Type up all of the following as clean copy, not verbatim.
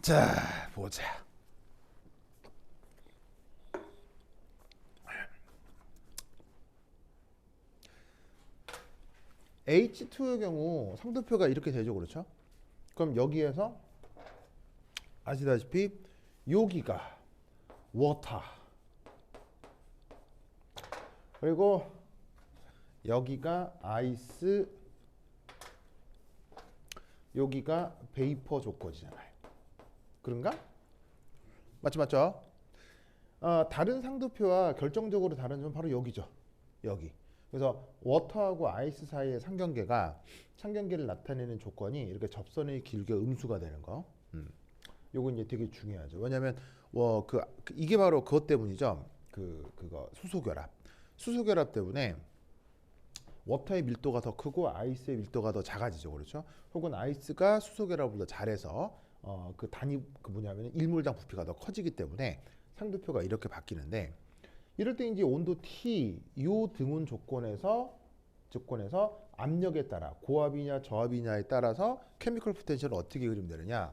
자, 보자. H2의 경우 상도표가 이렇게 되죠, 그렇죠? 그럼 여기에서 아시다시피 여기가 워터, 그리고 여기가 아이스, 여기가 베이퍼 조건이잖아요. 그런가? 맞죠? 다른 상도표와 결정적으로 다른 점은 바로 여기죠. 여기. 그래서 워터하고 아이스 사이의 상경계를 나타내는 조건이 이렇게 접선이 길게 음수가 되는 거. 요건 이제 되게 중요하죠. 왜냐하면 이게 바로 그것 때문이죠. 그거 수소결합 때문에 워터의 밀도가 더 크고 아이스의 밀도가 더 작아지죠, 그렇죠? 혹은 아이스가 수소결합을 더 잘해서 그 단위 뭐냐면 일몰당 부피가 더 커지기 때문에 상도표가 이렇게 바뀌는데, 이럴 때 이제 온도 T 요 등운 조건에서 압력에 따라 고압이냐 저압이냐에 따라서 케미컬 포텐셜을 어떻게 그리면 되느냐,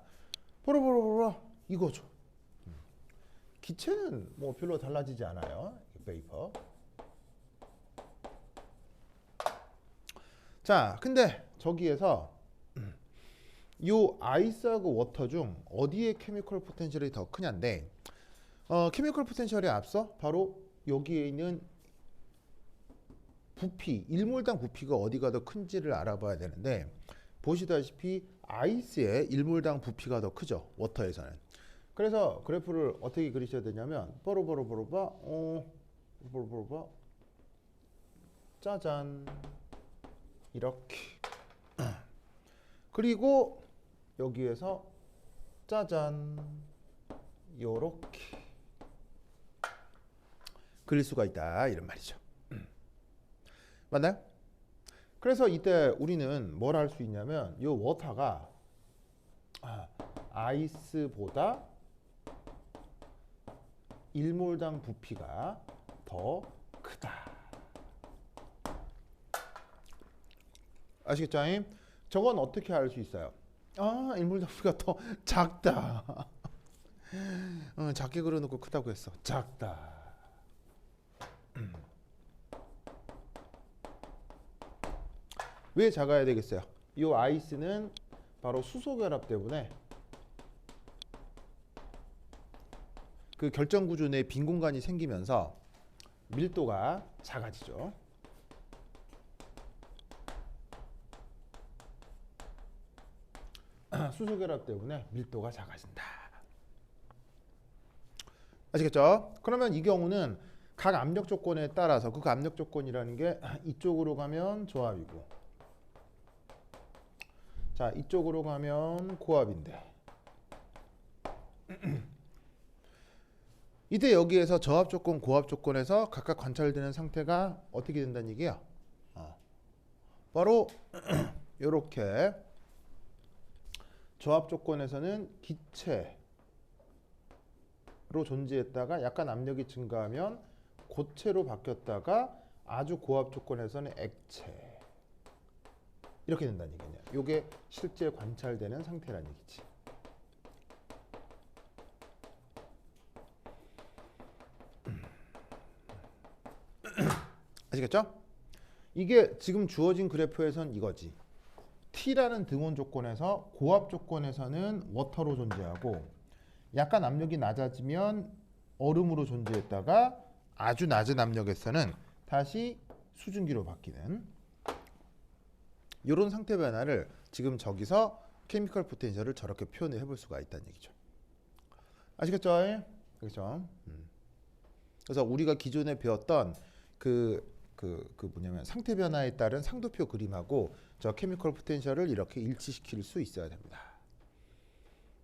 보라 이거죠. 기체는 뭐 별로 달라지지 않아요. 베이퍼. 자, 근데 저기에서 요 아이스하고 워터 중 어디에 케미컬 포텐셜이 더 크냐인데, 케미컬 포텐셜에 앞서 바로 여기에 있는 부피, 일몰당 부피가 어디가 더 큰지를 알아봐야 되는데, 보시다시피 아이스의 일몰당 부피가 더 크죠, 워터에서는. 그래서 그래프를 어떻게 그리셔야 되냐면 보로보로봐 짜잔 이렇게, 그리고 여기에서 짜잔 요렇게 그릴 수가 있다, 이런 말이죠. 맞나요? 그래서 이때 우리는 뭘 할 수 있냐면 요 워터가 아이스보다 일몰당 부피가 더 크다. 아시겠죠? 저건 어떻게 알 수 있어요? 일몰당 부피가 더 작다. 작게 그려놓고 크다고 했어. 작다. 왜 작아야 되겠어요? 이 아이스는 바로 수소 결합 때문에 그 결정 구조 내에 빈 공간이 생기면서 밀도가 작아지죠. 수소 결합 때문에 밀도가 작아진다. 아시겠죠? 그러면 이 경우는 각 압력 조건에 따라서 그 압력 조건이라는 게 이쪽으로 가면 저압이고, 자, 이쪽으로 가면 고압인데, 이때 여기에서 저압 조건, 고압 조건에서 각각 관찰되는 상태가 어떻게 된다는 얘기야? 바로 이렇게 저압 조건에서는 기체로 존재했다가 약간 압력이 증가하면 고체로 바뀌었다가 아주 고압 조건에서는 액체, 이렇게 된다는 얘기냐. 이게 실제 관찰되는 상태라는 얘기지. 아시겠죠? 이게 지금 주어진 그래프에선 이거지. T라는 등온 조건에서 고압 조건에서는 워터로 존재하고, 약간 압력이 낮아지면 얼음으로 존재했다가 아주 낮은 압력에서는 다시 수증기로 바뀌는 이런 상태 변화를 지금 저기서 케미컬 포텐셜을 저렇게 표현을 해볼 수가 있다는 얘기죠. 아시겠죠? 그렇죠? 그래서 우리가 기존에 배웠던 뭐냐면 상태 변화에 따른 상도표 그림하고 저 케미컬 포텐셜을 이렇게 일치시킬 수 있어야 됩니다.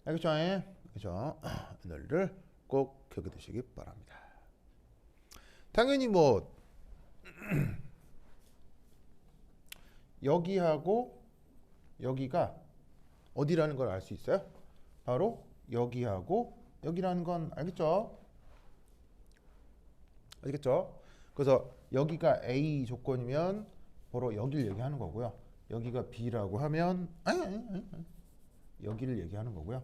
알겠죠? 그렇죠? 이 논리를 꼭 기억해 두시기 바랍니다. 당연히 뭐 여기하고 여기가 어디라는 걸 알 수 있어요? 바로 여기하고 여기라는 건 알겠죠? 알겠죠? 그래서 여기가 A 조건이면 바로 여기를 얘기하는 거고요. 여기가 B라고 하면 여기를 얘기하는 거고요.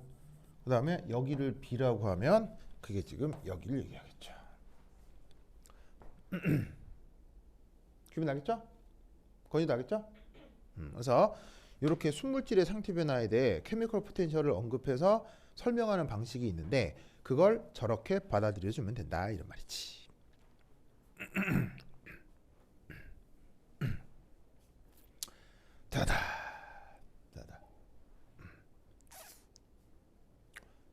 그 다음에 여기를 B라고 하면 그게 지금 여기를 얘기하겠죠. 기분 나겠죠? 건이 나겠죠? 그래서 이렇게 순물질의 상태 변화에 대해 케미컬 포텐셜을 언급해서 설명하는 방식이 있는데 그걸 저렇게 받아들여주면 된다 이런 말이지. 다다 다다.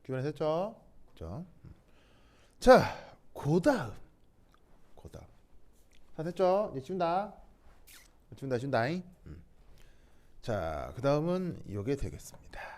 기분이 됐죠? 그죠? 자, 고다음. 다 됐죠? 이제 지운다. 지운다. 자, 그 다음은 이게 되겠습니다.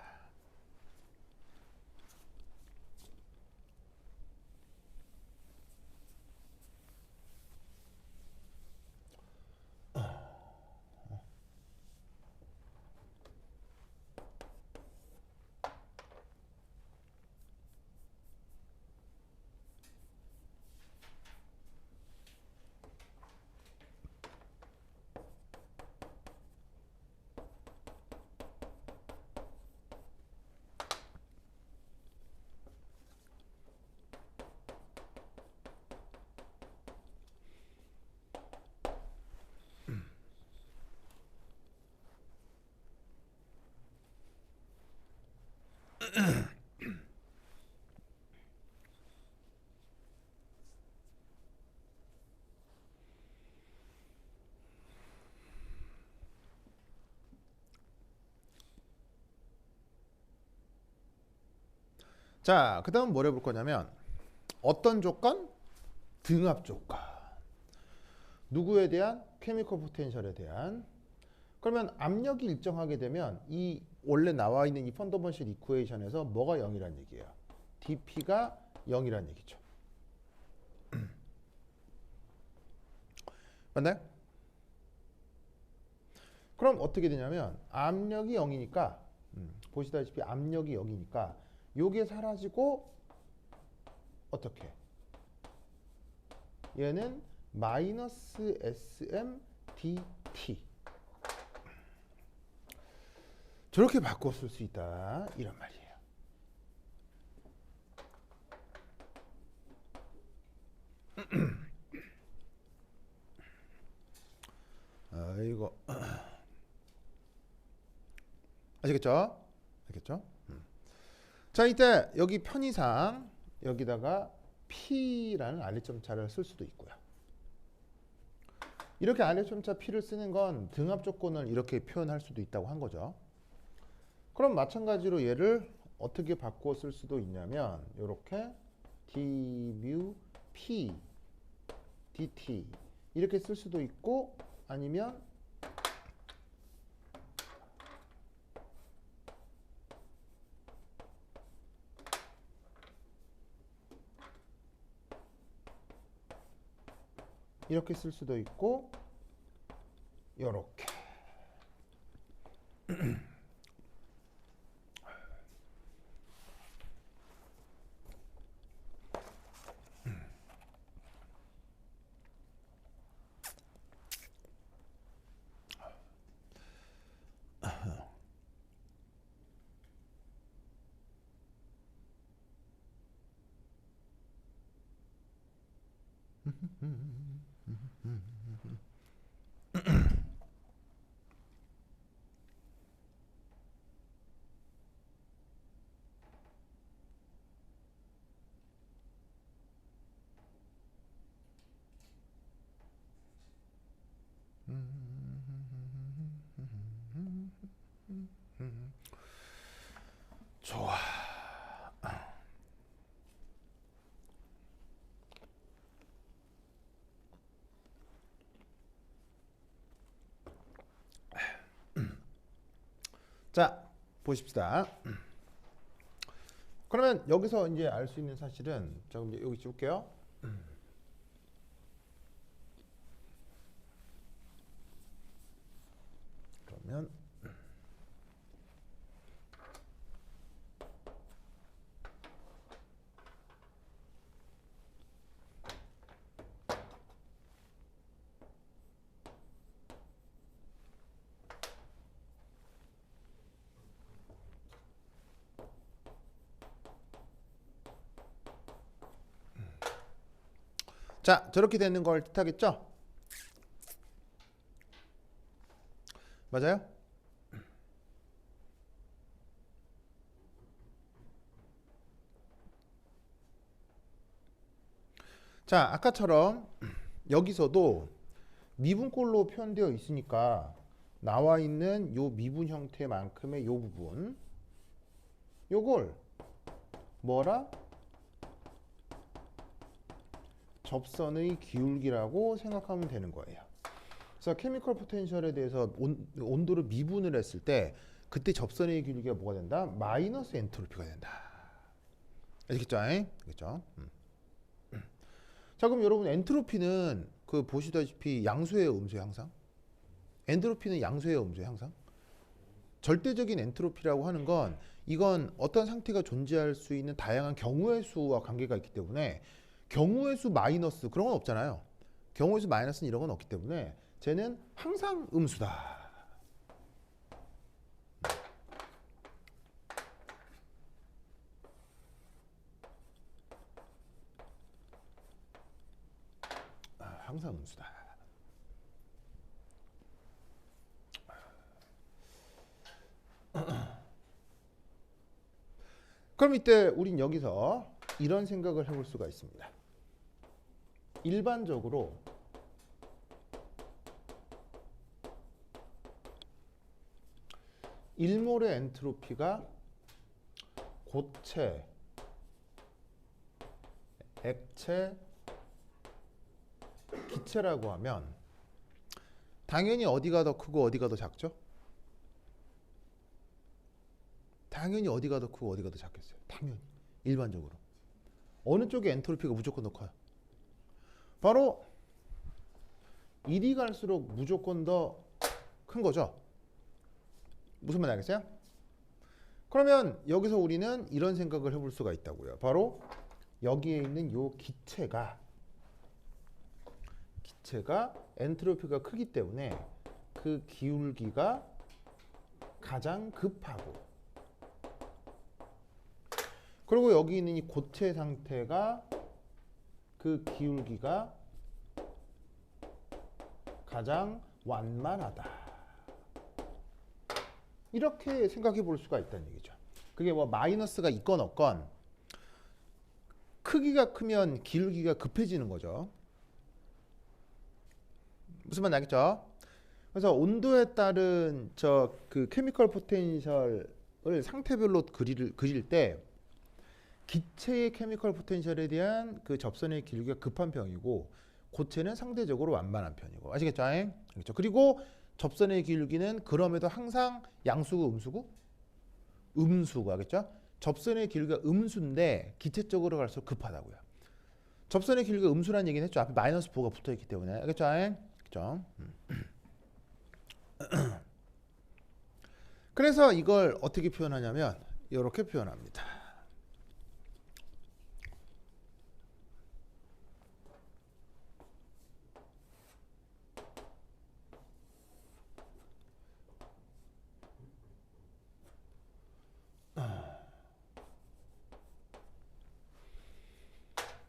자, 그 다음 뭘 해볼 거냐면 어떤 조건? 등압 조건. 누구에 대한? 케미컬 포텐셜에 대한. 그러면 압력이 일정하게 되면 이 원래 나와 있는 이 펀더먼셜 이쿠에이션에서 뭐가 0이란 얘기예요? dp가 0이란 얘기죠. 맞나요? 그럼 어떻게 되냐면 압력이 0이니까 보시다시피 압력이 0이니까 요게 사라지고 어떻게? 얘는 마이너스 SM dt 저렇게 바꿔 쓸 수 있다 이런 말이에요. 아이고 아시겠죠? 알겠죠? 자, 이때 여기 편의상 여기다가 P라는 안리점차를 쓸 수도 있고요. 이렇게 안리점차 P를 쓰는 건 등압 조건을 이렇게 표현할 수도 있다고 한 거죠. 그럼 마찬가지로 얘를 어떻게 바꿔 쓸 수도 있냐면 이렇게 dμ P dt 이렇게 쓸 수도 있고 아니면 이렇게 쓸 수도 있고 요렇게 좋아. 자, 보십시다. 그러면 여기서 이제 알 수 있는 사실은 자, 이제 여기 지울게요. 그러면 자, 저렇게 되는 걸 뜻하겠죠? 맞아요? 자, 아까처럼 여기서도 미분꼴로 표현되어 있으니까 나와 있는 요 미분 형태만큼의 요 부분 요걸 뭐라? 접선의 기울기라고 생각하면 되는 거예요. 그래서 케미컬 포텐셜에 대해서 온도를 미분을 했을 때 그때 접선의 기울기가 뭐가 된다? 마이너스 엔트로피가 된다. 아시겠죠? 알겠죠? 자, 그럼 여러분 엔트로피는 그 보시다시피 양수예요, 음수예요, 항상? 엔트로피는 양수예요, 음수예요, 항상? 절대적인 엔트로피라고 하는 건 이건 어떤 상태가 존재할 수 있는 다양한 경우의 수와 관계가 있기 때문에 경우의 수 마이너스 그런 건 없잖아요. 경우의 수 마이너스는 이런 건 없기 때문에 쟤는 항상 음수다. 항상 음수다. 그럼 이때 우린 여기서 이런 생각을 해볼 수가 있습니다. 일반적으로 일몰의 엔트로피가 고체, 액체, 기체라고 하면 당연히 어디가 더 크고 어디가 더 작죠? 당연히 어디가 더 크고 어디가 더 작겠어요. 당연히 일반적으로 어느 쪽에 엔트로피가 무조건 더 커요? 바로 이리 갈수록 무조건 더 큰 거죠. 무슨 말 알겠어요? 그러면 여기서 우리는 이런 생각을 해볼 수가 있다고요. 바로 여기에 있는 요 기체가 엔트로피가 크기 때문에 그 기울기가 가장 급하고, 그리고 여기 있는 이 고체 상태가 그 기울기가 가장 완만하다. 이렇게 생각해 볼 수가 있다는 얘기죠. 그게 뭐 마이너스가 있건 없건 크기가 크면 기울기가 급해지는 거죠. 무슨 말 나겠죠? 그래서 온도에 따른 그 케미컬 포텐셜을 상태별로 그릴 때 기체의 케미컬 포텐셜에 대한 그 접선의 기울기가 급한 편이고 고체는 상대적으로 완만한 편이고, 아시겠죠? 그렇죠? 그리고 접선의 기울기는 그럼에도 항상 양수고 음수고? 음수고, 알겠죠? 접선의 기울기가 음수인데 기체적으로 갈수록 급하다고요. 접선의 기울기가 음수라는 얘기는 했죠. 앞에 마이너스 부호가 붙어있기 때문에, 알겠죠? 그렇죠? 그래서 이걸 어떻게 표현하냐면 이렇게 표현합니다.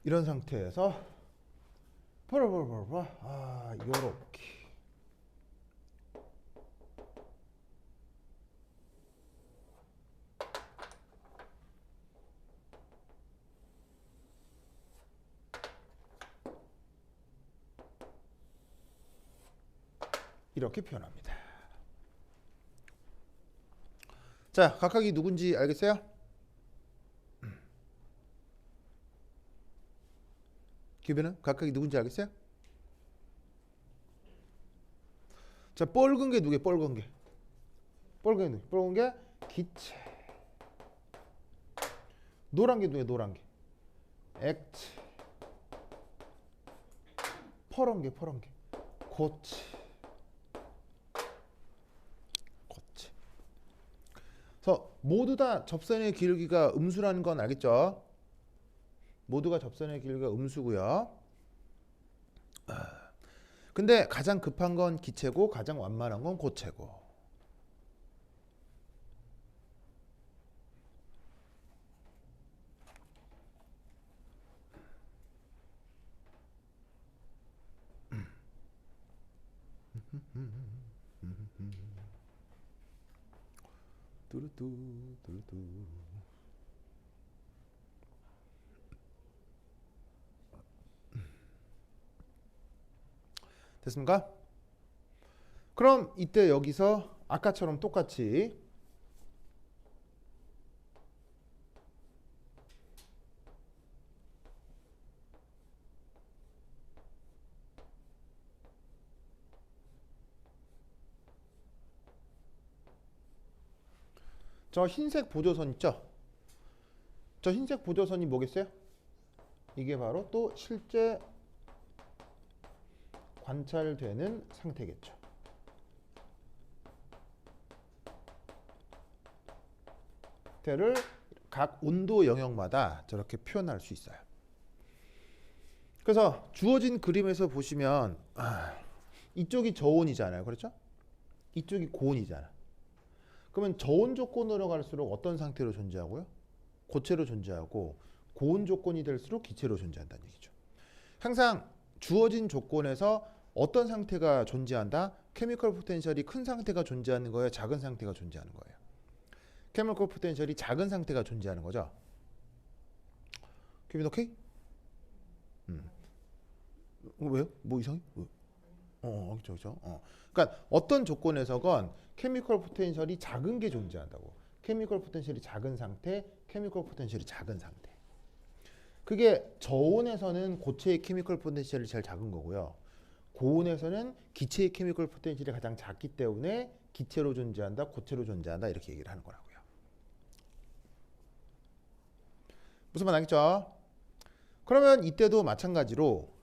이런 상태에서 요렇게 이렇게 표현합니다. 자, 각각이 누군지 알겠어요? 기변은 각각이 누군지 알겠어요? 자, 뻘건 게 누구예요? 뻘건 게. 뻘건 게 기체. 노란 게 누구예요? 노란 게. 액체. 퍼런 게 고체. 그래서 모두 다 접선의 기울기가 음수라는 건 알겠죠? 모두가 접선의 기울기가 음수고요. 근데 가장 급한 건 기체고 가장 완만한 건 고체고. 뚜루뚜 뚜루뚜. 됐습니까? 그럼 이때 여기서 아까처럼 똑같이 저 흰색 보조선 있죠? 저 흰색 보조선이 뭐겠어요? 이게 바로 또 실제 관찰되는 상태겠죠. 상태를 각 온도 영역마다 저렇게 표현할 수 있어요. 그래서 주어진 그림에서 보시면 이쪽이 저온이잖아요. 그렇죠? 이쪽이 고온이잖아. 그러면 저온 조건으로 갈수록 어떤 상태로 존재하고요? 고체로 존재하고 고온 조건이 될수록 기체로 존재한다는 얘기죠. 항상 주어진 조건에서 어떤 상태가 존재한다? 케미컬 포텐셜이 큰 상태가 존재하는 거예요? 작은 상태가 존재하는 거예요? 케미컬 포텐셜이 작은 상태가 존재하는 거죠. 케빈 오케이? 왜요? 뭐 이상해? 그렇죠. 그러니까 어떤 조건에서건 케미컬 포텐셜이 작은 게 존재한다고. 케미컬 포텐셜이 작은 상태, 케미컬 포텐셜이 작은 상태. 그게 저온에서는 고체의 케미컬 포텐셜이 제일 작은 거고요. 고온에서는 기체의 케미컬 포텐셜이 가장 작기 때문에 기체로 존재한다, 고체로 존재한다 이렇게 얘기를 하는 거라고요. 무슨 말 알겠죠? 그러면 이때도 마찬가지로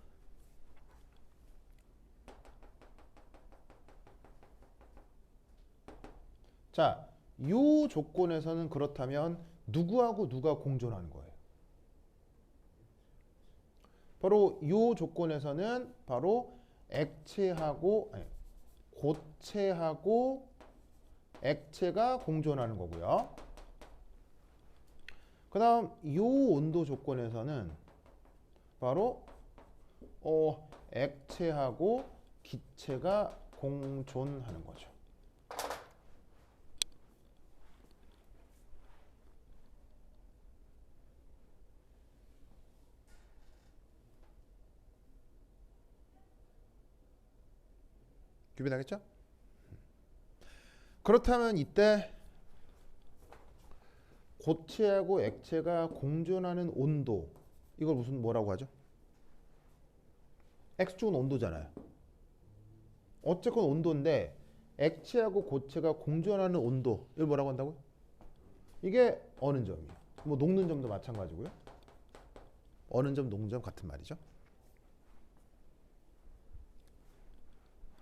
자, 이 조건에서는 그렇다면 누구하고 누가 공존하는 거예요? 바로 이 조건에서는 바로 고체하고 액체가 공존하는 거고요. 그 다음 이 온도 조건에서는 바로 액체하고 기체가 공존하는 거죠. 규빈하겠죠? 그렇다면 이때 고체하고 액체가 공존하는 온도 이걸 무슨 뭐라고 하죠? X축은 온도잖아요. 어쨌건 온도인데 액체하고 고체가 공존하는 온도 이걸 뭐라고 한다고요? 이게 어는 점이에요. 뭐 녹는 점도 마찬가지고요. 어는 점, 녹는 점 같은 말이죠.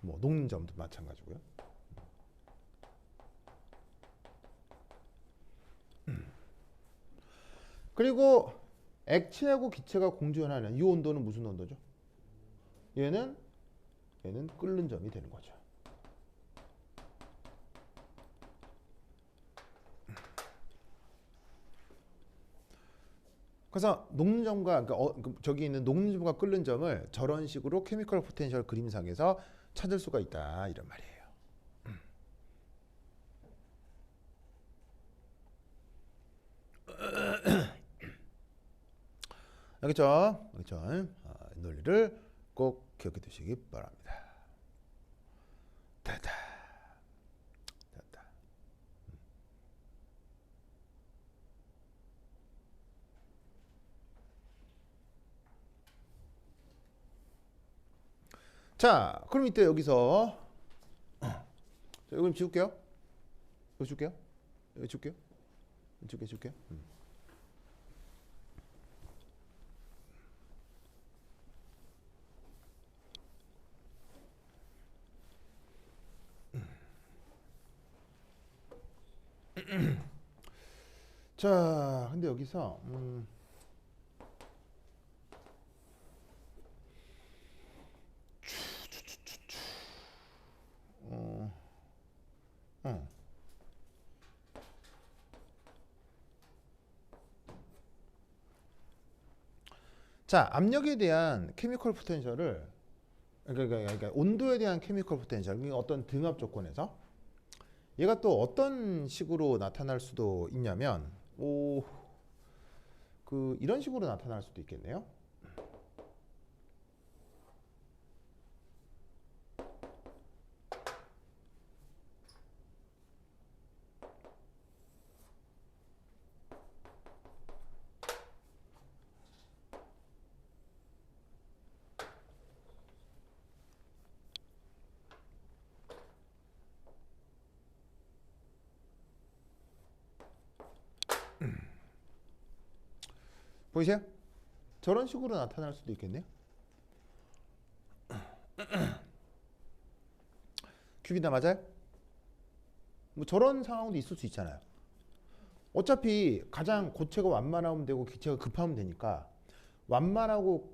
뭐 녹는 점도 마찬가지고요. 그리고 액체하고 기체가 공존하는 이 온도는 무슨 온도죠? 얘는 끓는 점이 되는 거죠. 그래서 녹는 점과 그러니까 저기 있는 녹는 점과 끓는 점을 저런 식으로 케미컬 포텐셜 그림상에서 찾을 수가 있다 이런 말이에요. 알겠죠? 그렇죠? 이 논리를 꼭 기억해 두시기 바랍니다. 됐다. 자, 그럼 이때 여기서 자, 이거 좀 지울게요. 이거 줄게요. 이거 줄게요. 줄게요. 자, 근데 여기서 자, 압력에 대한 케미컬 포텐셜을 그러니까 온도에 대한 케미컬 포텐셜, 그러니까 어떤 등압 조건에서 얘가 또 어떤 식으로 나타날 수도 있냐면 이런 식으로 나타날 수도 있겠네요. 보이세요? 저런 식으로 나타날 수도 있겠네요. 큐비나 맞아요? 뭐 저런 상황도 있을 수 있잖아요. 어차피 가장 고체가 완만하면 되고 기체가 급하면 되니까 완만하고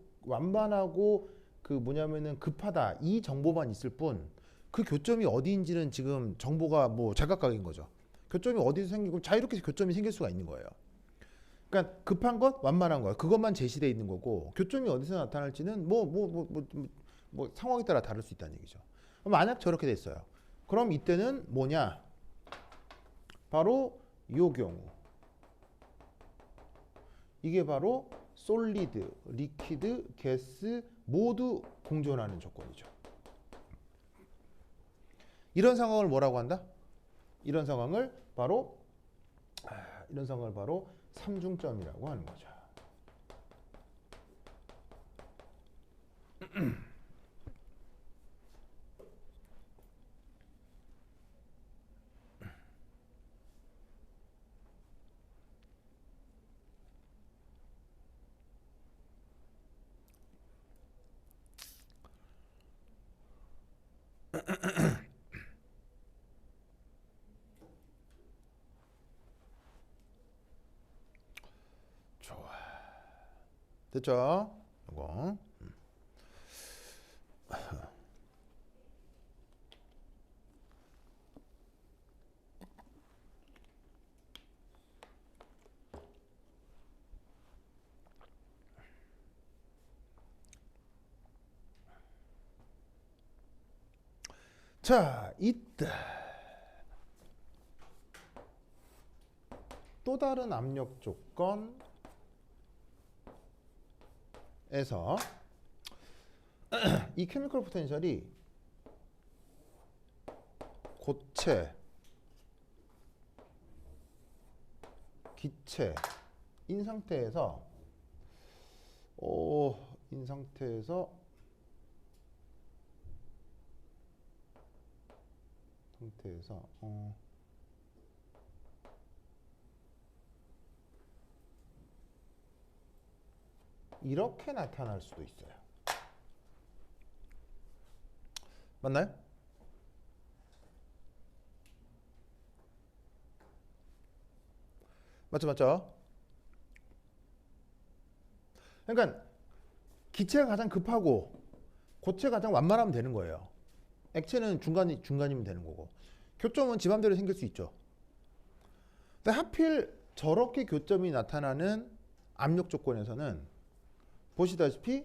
그 뭐냐면은 급하다 이 정보만 있을 뿐 그 교점이 어디인지는 지금 정보가 뭐 제각각인 거죠. 교점이 어디서 생기고 자유롭게 교점이 생길 수가 있는 거예요. 그러니까 급한 것, 완만한 것 그것만 제시되어 있는 거고 교점이 어디서 나타날지는 뭐 상황에 따라 다를 수 있다는 얘기죠. 만약 저렇게 됐어요. 그럼 이때는 뭐냐? 바로 요 경우 이게 바로 솔리드, 리퀴드, 가스 모두 공존하는 조건이죠. 이런 상황을 뭐라고 한다? 이런 상황을 바로 삼중점이라고 하는 거죠. 좋아. 됐죠? 이거. 자, 이때 또 다른 압력 조건에서 이 케미컬 포텐셜이 고체, 기체인 상태에서 이렇게 나타날 수도 있어요. 맞나요? 맞죠? 그러니까 기체가 가장 급하고 고체가 가장 완만하면 되는 거예요. 액체는 중간이면 되는 거고. 교점은 지 맘대로 생길 수 있죠. 근데 하필 저렇게 교점이 나타나는 압력 조건에서는 보시다시피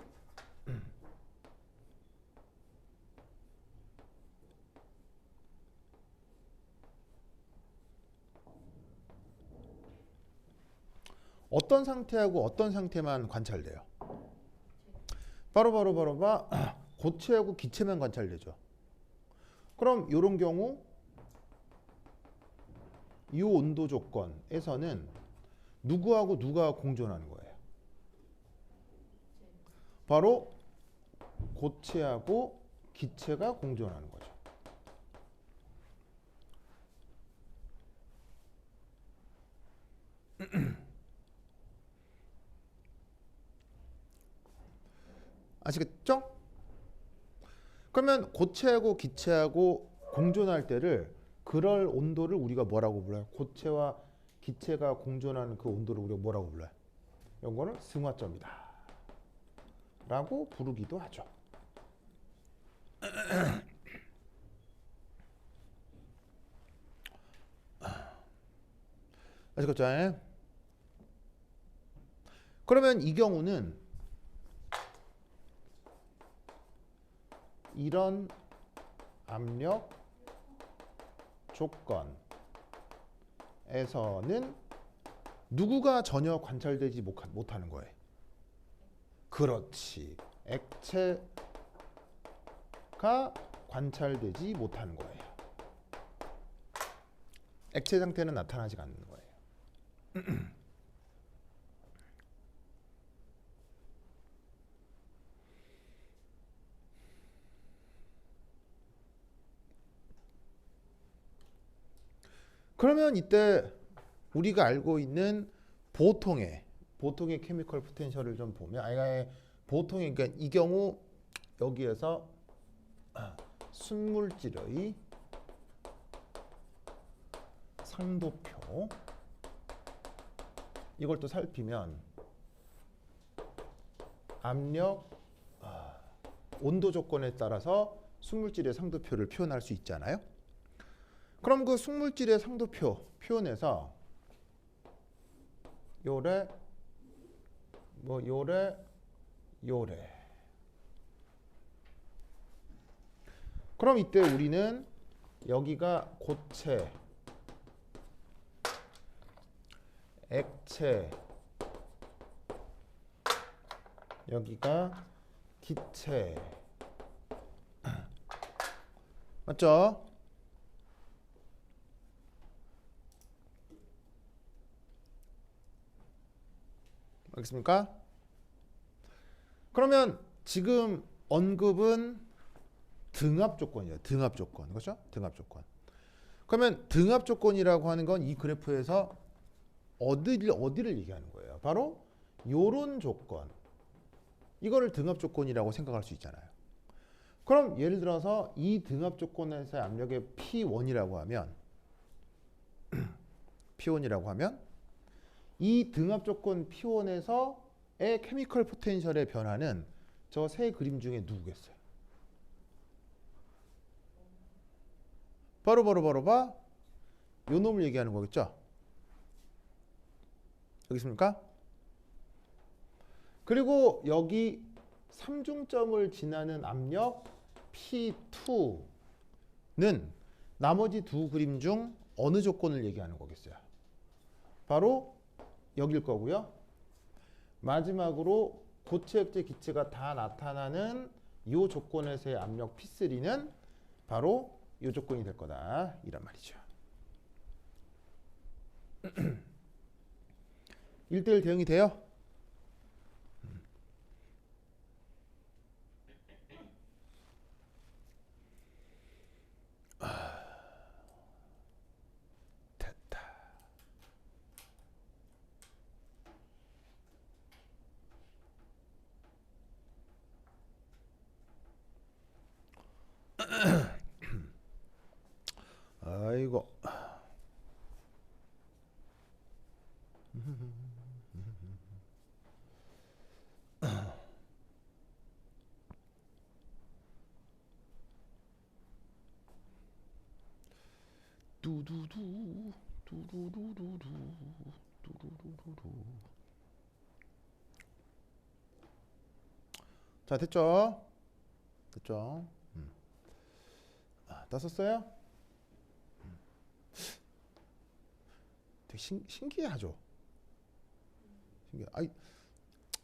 어떤 상태하고 어떤 상태만 관찰돼요. 바로 고체하고 기체만 관찰되죠. 그럼 이런 경우 이 온도 조건에서는 누구하고 누가 공존하는 거예요? 바로 고체하고 기체가 공존하는 거죠. 아시겠죠? 그러면 고체하고 기체하고 공존할 때를 그럴 온도를 우리가 뭐라고 불러요? 고체와 기체가 공존하는 그 온도를 우리가 뭐라고 불러요? 이런 거는 승화점이다 라고 부르기도 하죠. 아시겠죠? 그러면 이 경우는 이런 압력 조건에서는 누구가 전혀 관찰되지 못하는 거예요. 그렇지. 액체가 관찰되지 못하는 거예요. 액체 상태는 나타나지 않는 거예요. 그러면 이때 우리가 알고 있는 보통의 케미컬 포텐셜을 좀 보면 보통의 그러니까 이 경우 여기에서 순물질의 상도표 이걸 또 살피면 압력, 온도 조건에 따라서 순물질의 상도표를 표현할 수 있잖아요. 그럼 그 순물질의 상도표 표현해서 요래 요래 그럼 이때 우리는 여기가 고체, 액체, 여기가 기체 맞죠? 알겠습니까? 그러면 지금 언급은 등압 조건이에요. 등압 조건. 그렇죠? 등압 조건. 그러면 등압 조건이라고 하는 건 이 그래프에서 어디를 얘기하는 거예요? 바로 요런 조건. 이거를 등압 조건이라고 생각할 수 있잖아요. 그럼 예를 들어서 이 등압 조건에서의 압력의 P1이라고 하면 이 등압 조건 P1에서의 케미컬 포텐셜의 변화는 저 세 그림 중에 누구겠어요? 바로 요 놈을 얘기하는 거겠죠? 여기 있습니까? 그리고 여기 삼중점을 지나는 압력 P2는 나머지 두 그림 중 어느 조건을 얘기하는 거겠어요? 바로 여길 거고요. 마지막으로 고체, 액체, 기체가 다 나타나는 이 조건에서의 압력 P3는 바로 이 조건이 될 거다. 이란 말이죠. 1대1 대응이 돼요? 됐다. 아이고. 두두두 두두두두두 두두두두두. 자, 됐죠? 됐죠? 다 썼어요? 되게 신기하죠? 아니,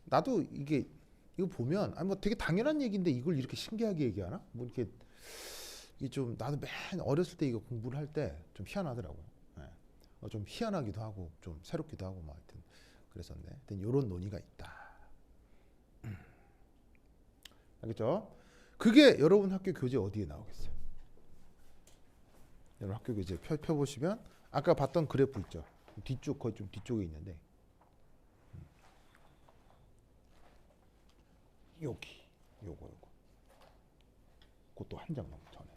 나도 이거 보면 뭐 되게 당연한 얘기인데 이걸 이렇게 신기하게 얘기하나? 뭐 이렇게 이게 좀 나도 맨 어렸을 때 이거 공부를 할 때 좀 희한하더라고요. 네. 좀 희한하기도 하고 좀 새롭기도 하고 뭐 하여튼 그랬었네. 하여튼 이런 논의가 있다. 알겠죠? 그게 여러분 학교 교재 어디에 나오겠어요? 여러분 학교 교재 펴보시면 아까 봤던 그래프 있죠? 뒤쪽 거의 좀 뒤쪽에 있는데 여기 요거 그것도 한 장만 전에.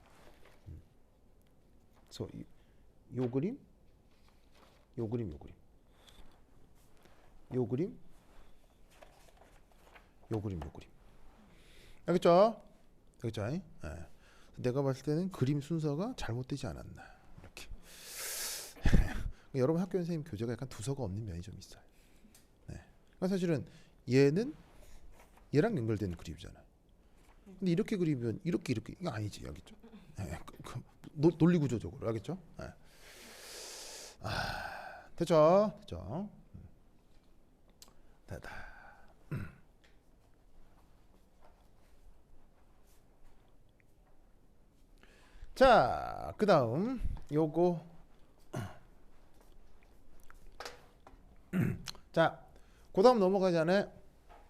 그래서 요 그림 알겠죠? 알겠죠? 네. 내가 봤을 때는 그림 순서가 잘못되지 않았나 이렇게. 여러분 학교 선생님 교재가 약간 두서가 없는 면이 좀 있어요. 네. 그러니까 사실은 얘는 얘랑 연결되는 그림이잖아요. 근데 이렇게 그리면 이렇게 이거 아니지, 알겠죠? 예, 논리 구조적으로 알겠죠? 예. 됐죠? 됐다. 자, 그다음 요거. 자, 그다음 넘어가기 전에,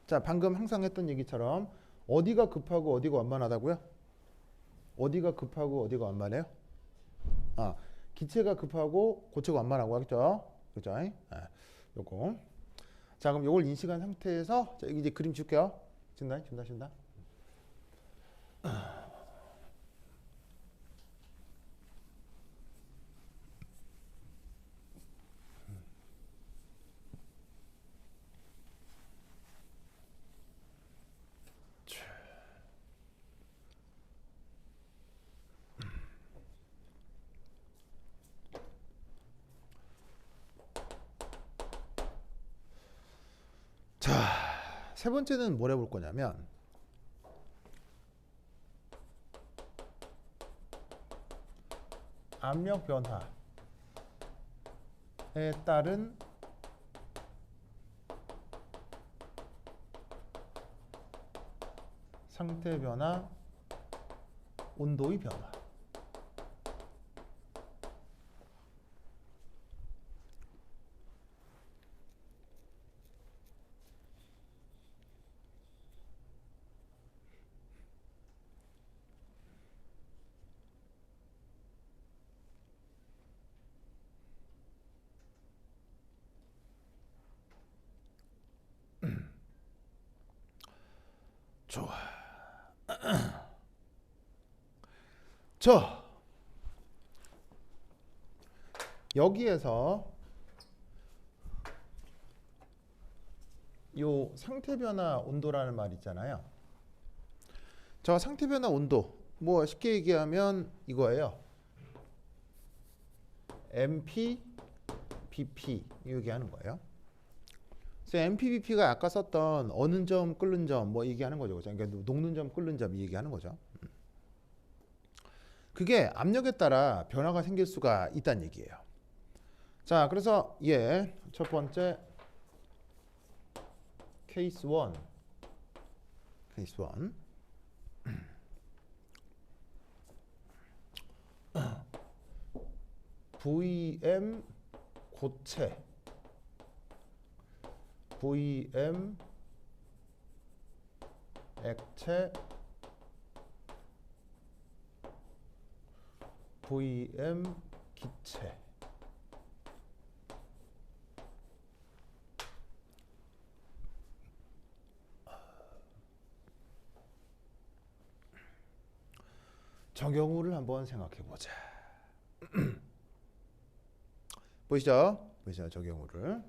자, 방금 항상 했던 얘기처럼 어디가 급하고 어디가 완만하다고요? 어디가 급하고 어디가 완만해요? 기체가 급하고 고체가 완만하고 하겠죠? 그죠? 요거. 자, 그럼 요걸 인식한 상태에서, 자, 이제 그림 줄게요. 준다. 자, 세 번째는 뭘 해볼 거냐면, 압력 변화에 따른 상태 변화, 온도의 변화. 좋아. 저 여기에서 요 상태 변화 온도라는 말 있잖아요. 저 상태 변화 온도, 뭐 쉽게 얘기하면 이거예요. MP, BP 얘기하는 거예요. 그래서 MP, BP가 아까 썼던 어느 점, 끓는 점 뭐 얘기하는 거죠. 그러니까 녹는 점, 끓는 점 얘기하는 거죠. 그게 압력에 따라 변화가 생길 수가 있다는 얘기예요. 자, 그래서 첫 번째 케이스 1. VM 고체, VM 액체, VM 기체. 저 경우를 한번 생각해 보자. 보이시죠? 저 경우를.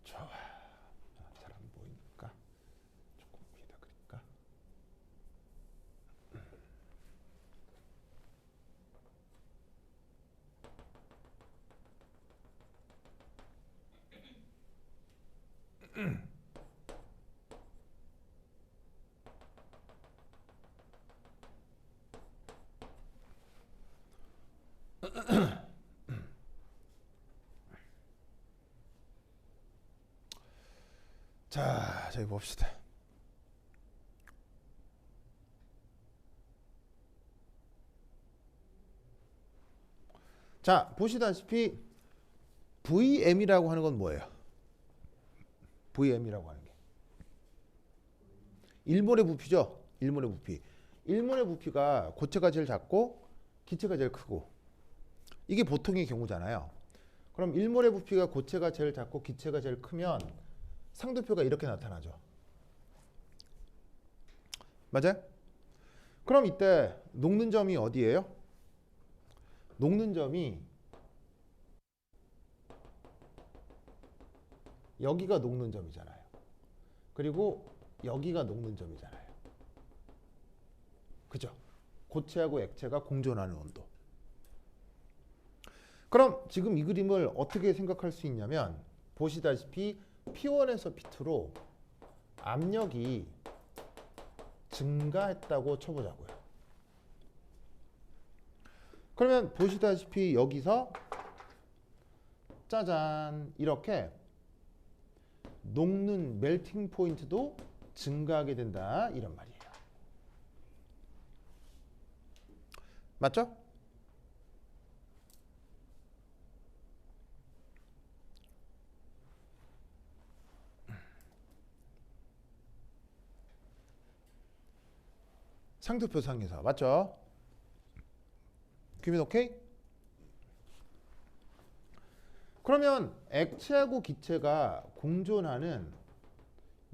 좋아. 잘 안 보이니까 조금 위에다 그릴까? 자, 저기 봅시다. 자, 보시다시피 VM이라고 하는 건 뭐예요? VM이라고 하는 게 일몰의 부피죠. 일몰의 부피. 일몰의 부피가 고체가 제일 작고 기체가 제일 크고, 이게 보통의 경우잖아요. 그럼 일몰의 부피가 고체가 제일 작고 기체가 제일 크면 상도표가 이렇게 나타나죠. 맞아요? 그럼 이때 녹는 점이 어디예요? 녹는 점이 여기가 녹는 점이잖아요. 그리고 여기가 녹는 점이잖아요. 그죠? 고체하고 액체가 공존하는 온도. 그럼 지금 이 그림을 어떻게 생각할 수 있냐면 보시다시피 P1에서 P2로 압력이 증가했다고 쳐보자고요. 그러면 보시다시피 여기서 짜잔 이렇게 녹는 멜팅 포인트도 증가하게 된다 이런 말이에요. 맞죠? 상도표 상에서 맞죠? 규민 오케이? 그러면 액체하고 기체가 공존하는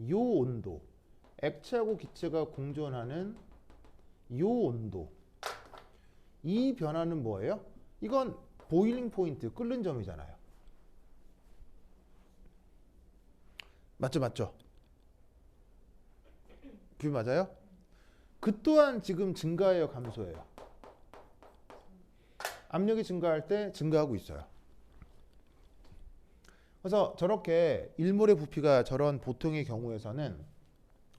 요 온도, 액체하고 기체가 공존하는 요 온도, 이 변화는 뭐예요? 이건 보일링 포인트, 끓는 점이잖아요. 맞죠, 맞죠? 규 맞아요? 그 또한 지금 증가해요, 감소해요? 압력이 증가할 때 증가하고 있어요. 그래서 저렇게 일몰의 부피가 저런 보통의 경우에서는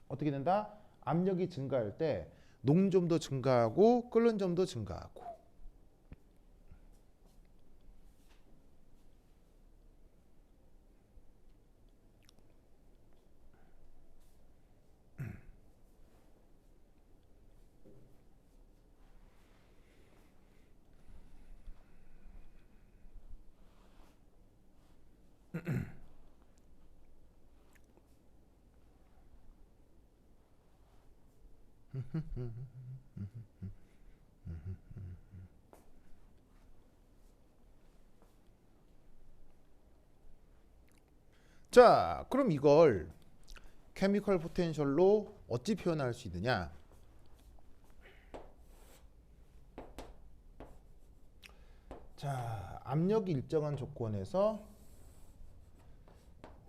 어떻게 된다? 압력이 증가할 때 녹는 점도 증가하고 끓는 점도 증가하고. 자, 그럼 이걸 케미컬 포텐셜로 어찌 표현할 수 있느냐? 자, 압력이 일정한 조건에서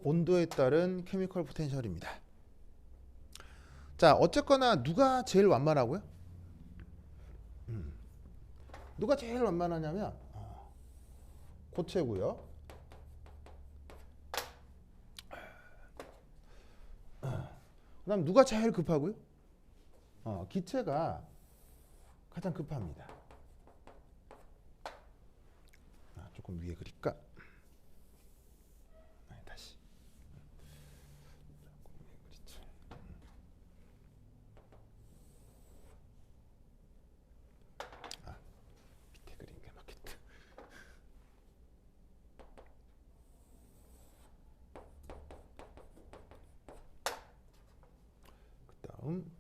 온도에 따른 케미컬 포텐셜입니다. 자, 어쨌거나 누가 제일 완만하고요? 누가 제일 완만하냐면 고체고요. 그다음 누가 제일 급하고요? 기체가 가장 급합니다. 조금 위에 그릴까? 다시. 조금 위에 그리자. 밑에 그린 게 맞겠다. 그다음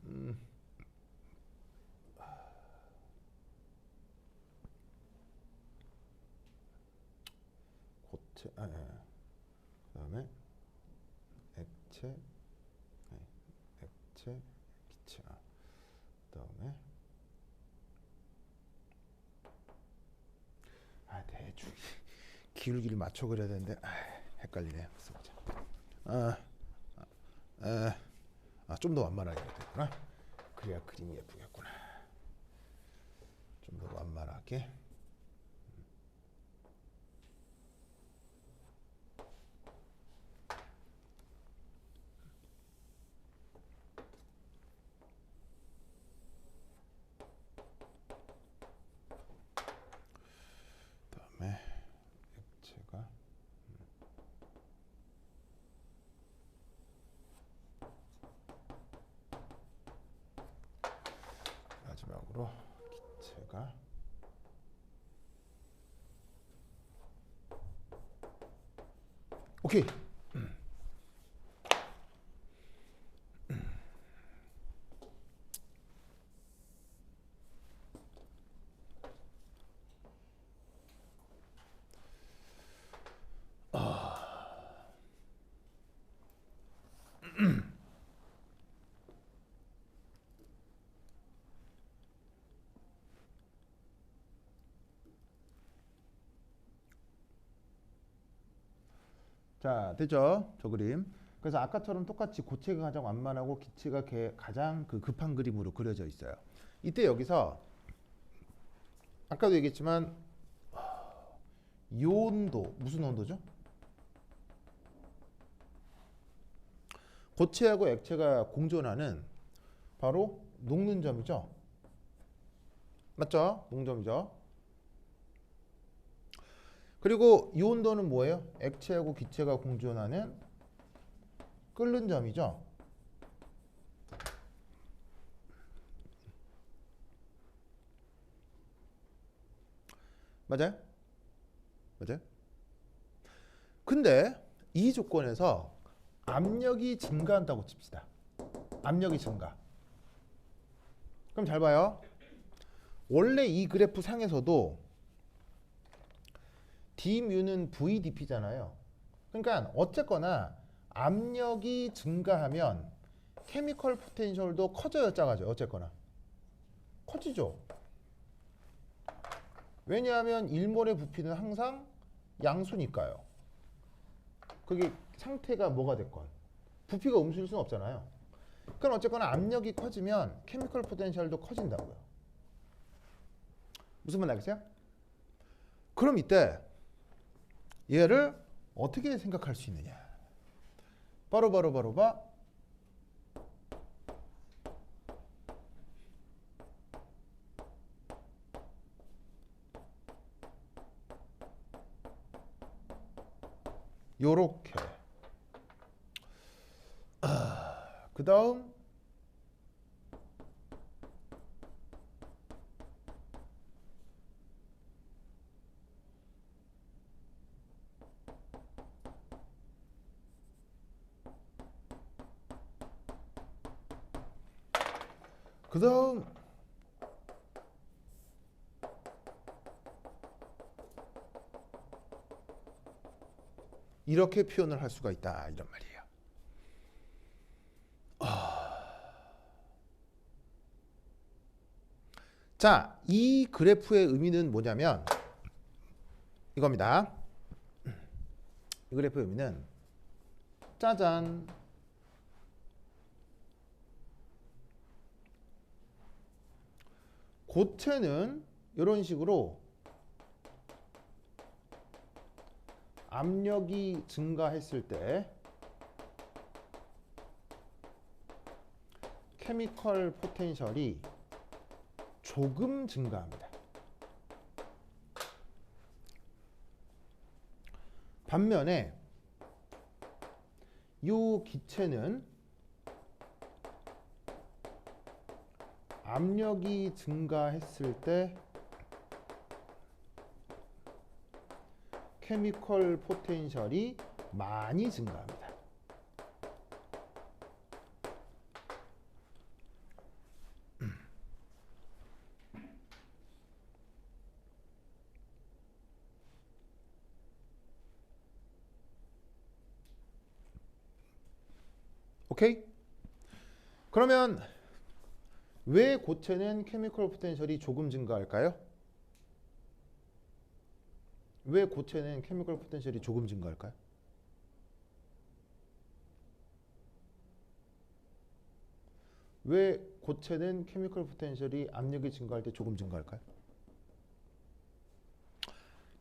고체, 그다음에 액체, 액체, 기체. 그다음에 대충 기울기를 맞춰 그려야 되는데 헷갈리네. 써보자. 좀 더 완만하게 해야 되구나. 그래야 그림이 예쁘겠구나. 좀 더 완만하게. 그다음에 액체가 마지막으로 기체가 오케이. 자, 됐죠? 저 그림. 그래서 아까처럼 똑같이 고체가 가장 완만하고 기체가 가장 그 급한 그림으로 그려져 있어요. 이때 여기서 아까도 얘기했지만 이 온도 무슨 온도죠? 고체하고 액체가 공존하는 바로 녹는 점이죠. 맞죠? 농점이죠. 그리고 이 온도는 뭐예요? 액체하고 기체가 공존하는 끓는 점이죠. 맞아요? 맞아요? 근데 이 조건에서 압력이 증가한다고 칩시다. 압력이 증가. 그럼 잘 봐요. 원래 이 그래프 상에서도 d뮤는 VdP잖아요. 그러니까 어쨌거나 압력이 증가하면 케미컬 포텐셜도 커져요, 작아져요? 어쨌거나 커지죠. 왜냐하면 1몰의 부피는 항상 양수니까요. 그게 상태가 뭐가 됐건 부피가 음수일 수는 없잖아요. 그럼 어쨌거나 압력이 커지면 케미컬 포텐셜도 커진다고요. 무슨 말 알겠어요? 그럼 이때 얘를 어떻게 생각할 수 있느냐? 바로 요렇게. 그 다음 이렇게 표현을 할 수가 있다 이런 말이에요. 자, 이 그래프의 의미는 뭐냐면 이겁니다. 이 그래프의 의미는 짜잔. 고체는 이런 식으로 압력이 증가했을 때 케미컬 포텐셜이 조금 증가합니다. 반면에 이 기체는 압력이 증가했을 때 케미컬 포텐셜이 많이 증가합니다. 오케이? 그러면 왜 고체는 케미컬 포텐셜이 조금 증가할까요? 왜 고체는 케미컬 포텐셜이 조금 증가할까요? 왜 고체는 케미컬 포텐셜이 압력이 증가할 때 조금 증가할까요?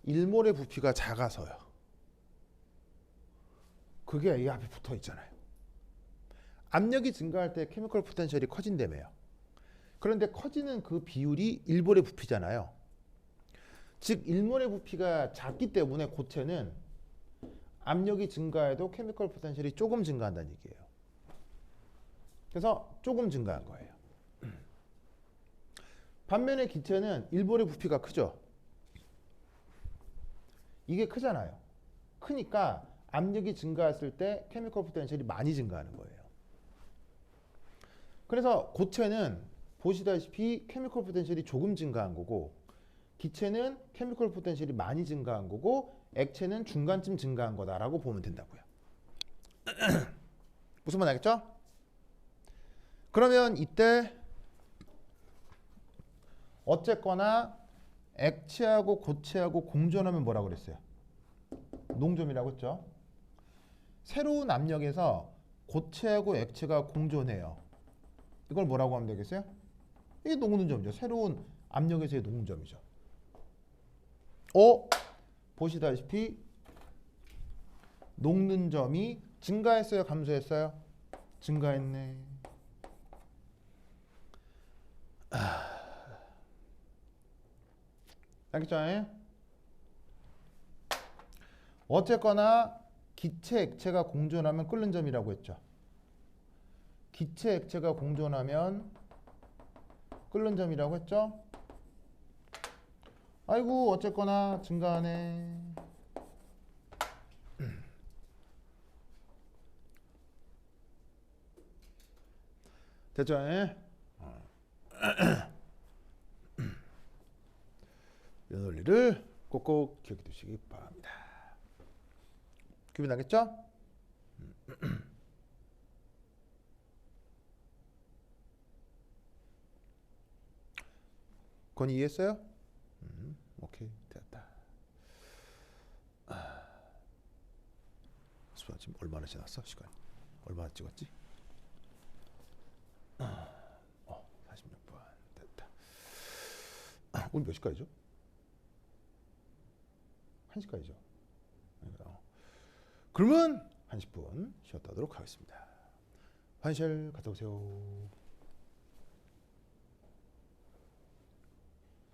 1몰의 부피가 작아서요. 그게 이 앞에 붙어 있잖아요. 압력이 증가할 때 케미컬 포텐셜이 커진다며요. 그런데 커지는 그 비율이 1몰의 부피잖아요. 즉 1몰의 부피가 작기 때문에 고체는 압력이 증가해도 케미컬 포텐셜이 조금 증가한다는 얘기예요. 그래서 조금 증가한 거예요. 반면에 기체는 1몰의 부피가 크죠. 이게 크잖아요. 크니까 압력이 증가했을 때 케미컬 포텐셜이 많이 증가하는 거예요. 그래서 고체는 보시다시피 케미컬 포텐셜이 조금 증가한 거고 기체는 케미컬 포텐셜이 많이 증가한 거고 액체는 중간쯤 증가한 거다라고 보면 된다고요. 무슨 말 알겠죠? 그러면 이때 어쨌거나 액체하고 고체하고 공존하면 뭐라고 그랬어요? 농점이라고 했죠. 새로운 압력에서 고체하고 액체가 공존해요. 이걸 뭐라고 하면 되겠어요? 이게 녹는 점이죠. 새로운 압력에서의 녹는 점이죠. 보시다시피 녹는 점이 증가했어요? 감소했어요? 증가했네. 알겠죠? 어쨌거나 기체, 액체가 공존하면 끓는 점이라고 했죠. 기체, 액체가 공존하면 끓는 점이라고 했죠. 아이고 어쨌거나 증가하네. 됐죠? 이 논리를 꼭꼭 기억해 두시기 바랍니다. 기분나겠죠? 건이 이해했어요? 오케이 됐다. 수아 지금 얼마나 지났어? 시간 얼마나 찍었지? 46분 됐다. 오늘 몇 시까지죠? 1시까지죠. 그러면 1 0분 쉬었다 하도록 하겠습니다. 화장실 갔다 오세요.